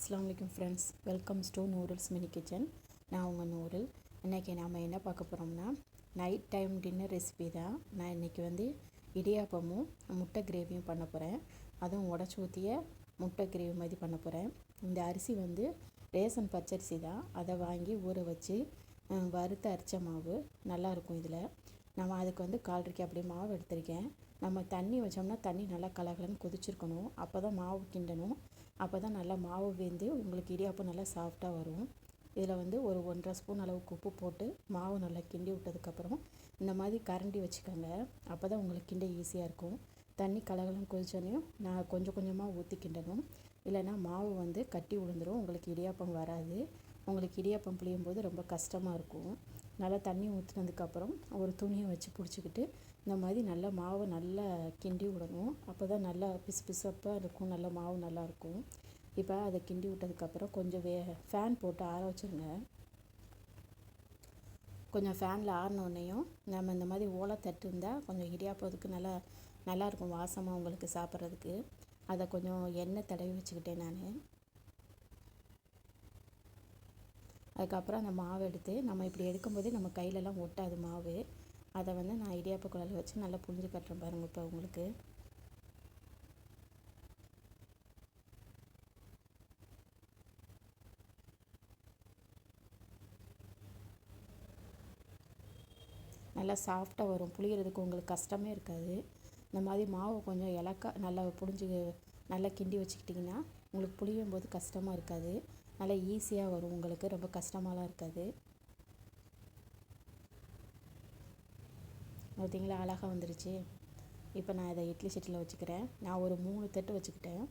அஸ்ஸலாமு அலைக்கும் friends, welcomes to Nurul's mini kitchen. நான் உங்கள் நூருல். இன்றைக்கி நாம் என்ன பார்க்க போகிறோம்னா, நைட் டைம் டின்னர் ரெசிபி தான். நான் இன்றைக்கி வந்து இடியாப்பமும் முட்டை கிரேவியும் பண்ண போகிறேன். அதுவும் உடச்சி ஊற்றிய முட்டை கிரேவி மாதிரி பண்ண போகிறேன். இந்த அரிசி வந்து ரேசன் பச்சரிசி தான். அதை வாங்கி ஊற வச்சு வறுத்து அரைச்ச மாவு நல்லாயிருக்கும். இதில் நம்ம அதுக்கு வந்து 1/4 அப்படியே மாவு எடுத்திருக்கேன். நம்ம தண்ணி வச்சோம்னா தண்ணி நல்லா கலகலன்னு கொதிச்சிருக்கணும். அப்போ தான் மாவு கிண்டணும். அப்போ தான் நல்லா மாவு வெந்து உங்களுக்கு இடியாப்பம் நல்லா சாஃப்டாக வரும். இதில் வந்து ஒரு 1½ ஸ்பூன் அளவுக்கு உப்பு போட்டு மாவு நல்லா கிண்டி விட்டதுக்கப்புறம் இந்த மாதிரி கரண்டி வச்சுக்கோங்க. அப்போ தான் உங்களுக்கு கிண்ட ஈஸியாக இருக்கும். தண்ணி கலகலன்னு கொதிச்சோன்னையும் நான் கொஞ்சம் கொஞ்சமாக ஊற்றி கிண்டணும். இல்லைனா மாவு வந்து கட்டி விழுந்துடும், உங்களுக்கு இடியாப்பம் வராது. உங்களுக்கு இடியாப்பம் புளியும் போது ரொம்ப கஷ்டமாக இருக்கும். நல்லா தண்ணி ஊற்றினதுக்கப்புறம் ஒரு துணியை வச்சு பிடிச்சிக்கிட்டு இந்த மாதிரி நல்லா மாவை நல்லா கிண்டி விடணும். அப்போ தான் நல்லா பிசு பிசப்பாக இருக்கும், நல்லா மாவு நல்லாயிருக்கும். இப்போ அதை கிண்டி விட்டதுக்கப்புறம் கொஞ்சம் ஃபேன் போட்டு ஆற வச்சுருங்க. கொஞ்சம் ஃபேனில் ஆறினோடனையும் நம்ம இந்த மாதிரி ஓலை தட்டு இருந்தால் கொஞ்சம் இடியாப்பத்துக்கு நல்லாயிருக்கும், வாசமாக உங்களுக்கு சாப்பிட்றதுக்கு. அதை கொஞ்சம் எண்ணெய் தடவி வச்சுக்கிட்டேன் நான். அதுக்கப்புறம் அந்த மாவு எடுத்து நம்ம இப்படி எடுக்கும்போதே நம்ம கையிலலாம் ஒட்டாது மாவு. அதை வந்து நான் இடியாப்ப குழல் வச்சு நல்லா புழிஞ்சு கட்டுறேன் பாருங்கள். இப்போ உங்களுக்கு நல்லா சாஃப்டாக வரும். புளியறதுக்கு உங்களுக்கு கஷ்டமே இருக்காது. இந்த மாதிரி மாவு கொஞ்சம் இலக்கா நல்லா புழிஞ்சு நல்லா கிண்டி வச்சுக்கிட்டிங்கன்னா உங்களுக்கு புளியும் போது கஷ்டமாக இருக்காது. நல்லா ஈஸியாக வரும் உங்களுக்கு, ரொம்ப கஷ்டமாலாம் இருக்காது. பார்த்தீங்களா, அழகாக வந்துருச்சு. இப்போ நான் இதை இட்லி சட்டியில் வச்சுக்கிறேன். நான் ஒரு 3 தட்டு வச்சுக்கிட்டேன்.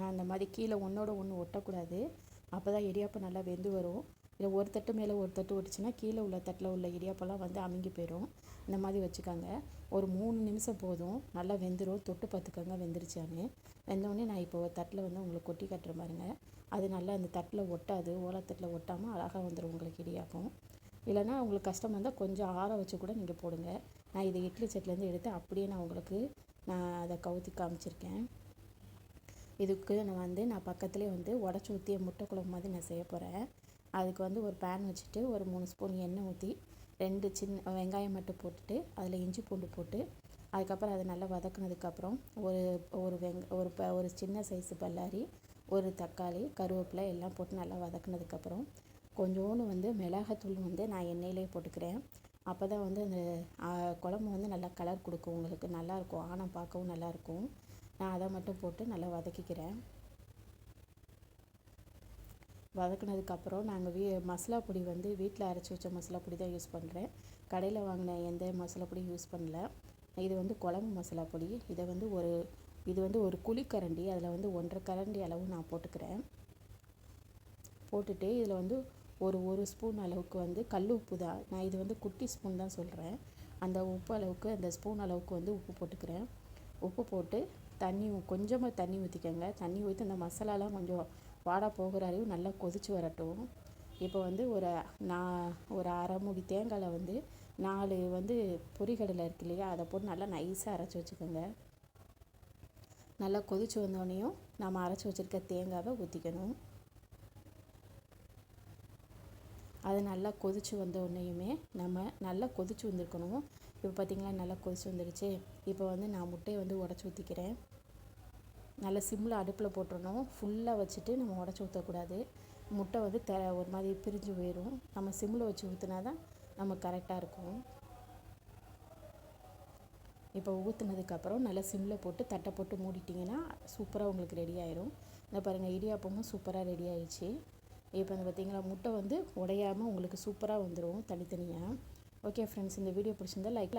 நான் இந்த மாதிரி கீழே ஒன்றோட ஒன்று ஒட்டக்கூடாது. அப்போ தான் இடியாப்பம் நல்லா வெந்து வரும். இல்லை ஒரு தட்டு மேலே ஒரு தட்டு ஒட்டுச்சுன்னா கீழே உள்ள தட்டில் உள்ள இடியாப்பெல்லாம் வந்து அமுங்கி போயிடும். இந்த மாதிரி வச்சுக்கோங்க. ஒரு 3 நிமிஷம் போதும், நல்லா வெந்துடும். தொட்டு பார்த்துக்கோங்க வெந்துருச்சான்னு. வெந்தோடனே நான் இப்போ ஒரு தட்டில் வந்து உங்களுக்கு கொட்டி கட்டுற பாருங்க. அது நல்லா அந்த தட்டில் ஒட்டாது, ஓலத்தட்டில் ஒட்டாமல் அழகாக வந்துடும் உங்களுக்கு இடியாப்பம். இல்லைனா உங்களுக்கு கஷ்டம் வந்தால் கொஞ்சம் ஆற வச்சு கூட நீங்கள் போடுங்க. நான் இதை இட்லி சட்டிலேருந்து எடுத்து அப்படியே நான் அதை கவுத்தி காமிச்சிருக்கேன். இதுக்கு நான் பக்கத்துலேயே வந்து உடச்சி ஊற்றிய முட்டை குழம்பு மாதிரி நான் செய்ய போகிறேன். அதுக்கு வந்து ஒரு பேன் வச்சுட்டு ஒரு 3 ஸ்பூன் எண்ணெய் ஊற்றி 2 சின்ன வெங்காயம் மட்டும் போட்டுட்டு அதில் இஞ்சி பூண்டு போட்டு அதுக்கப்புறம் அதை நல்லா வதக்குனதுக்கப்புறம் ஒரு சின்ன சைஸு பல்லாரி, ஒரு தக்காளி, கருவேப்பிலை எல்லாம் போட்டு நல்லா வதக்குனதுக்கப்புறம் கொஞ்சோண்டு வந்து மிளகாத்தூள் வந்து நான் எண்ணெயிலே போட்டுக்கிறேன். அப்போ தான் வந்து அந்த குழம்பு வந்து நல்லா கலர் கொடுக்கும், உங்களுக்கு நல்லாயிருக்கும், ஆனம் பார்க்கவும் நல்லாயிருக்கும். நான் அதை மட்டும் போட்டு நல்லா வதக்கிக்கிறேன். வதக்குனதுக்கப்புறம் நாங்கள் மசாலா பொடி வந்து வீட்டில் அரைச்சி வச்ச மசாலா பொடி தான் யூஸ் பண்ணுறேன். கடையில் வாங்கின எந்த மசாலா பொடியும் யூஸ் பண்ணல. இது வந்து குழம்பு மசாலா பொடி. இது வந்து ஒரு குழிக்கரண்டி, அதில் வந்து 1½ கரண்டி அளவு நான் போட்டுக்கிறேன். போட்டுட்டு இதில் வந்து ஒரு ஸ்பூன் அளவுக்கு வந்து கல் உப்பு தான். நான் இது வந்து குட்டி ஸ்பூன் தான் சொல்கிறேன். அந்த உப்பு அளவுக்கு, அந்த ஸ்பூன் அளவுக்கு வந்து உப்பு போட்டுக்கிறேன். உப்பு போட்டு கொஞ்சமாக தண்ணி ஊற்றிக்கோங்க. தண்ணி ஊற்றி அந்த மசாலாலாம் கொஞ்சம் வாடா போகிற அளவு நல்லா கொதித்து வரட்டும். இப்போ வந்து ஒரு அரை மூடி தேங்காயில் வந்து 4 வந்து பொரிகடலை இருக்கு இல்லையா, அதை போட்டு நல்லா நைஸாக அரைச்சி வச்சுக்கோங்க. நல்லா கொதித்து வந்தோடனையும் நம்ம அரைச்சி வச்சுருக்க தேங்காவை ஊற்றிக்கணும். அது நல்லா கொதித்து வந்த உடனேயுமே நம்ம நல்லா கொதித்து வந்திருக்கணும். இப்போ பார்த்திங்களா, நல்லா கொதித்து வந்துடுச்சு. இப்போ வந்து நான் முட்டையை வந்து உடச்சி ஊற்றிக்கிறேன். நல்லா சிம்மில் அடுப்பில் போட்டுடணும். ஃபுல்லாக வச்சுட்டு நம்ம உடச்சி ஊற்றக்கூடாது. முட்டை வந்து ஒரு மாதிரி பிரிஞ்சு போயிடும். நம்ம சிம்மில் வச்சு ஊற்றினா தான் நம்ம கரெக்டாக இருக்கும். இப்போ ஊற்றுனதுக்கப்புறம் நல்லா சிம்மில் போட்டு தட்டை போட்டு மூடிட்டிங்கன்னா சூப்பராக உங்களுக்கு ரெடி ஆயிடும். இந்த பாருங்கள், இடியாப்பமும் சூப்பராக ரெடி ஆயிடுச்சு. இப்போ வந்து பார்த்திங்களா, முட்டை வந்து உடையாமல் உங்களுக்கு சூப்பராக வந்துடும் தனித்தனியாக. ஓகே ஃப்ரெண்ட்ஸ், இந்த வீடியோ பிடிச்சிருந்தா லைக்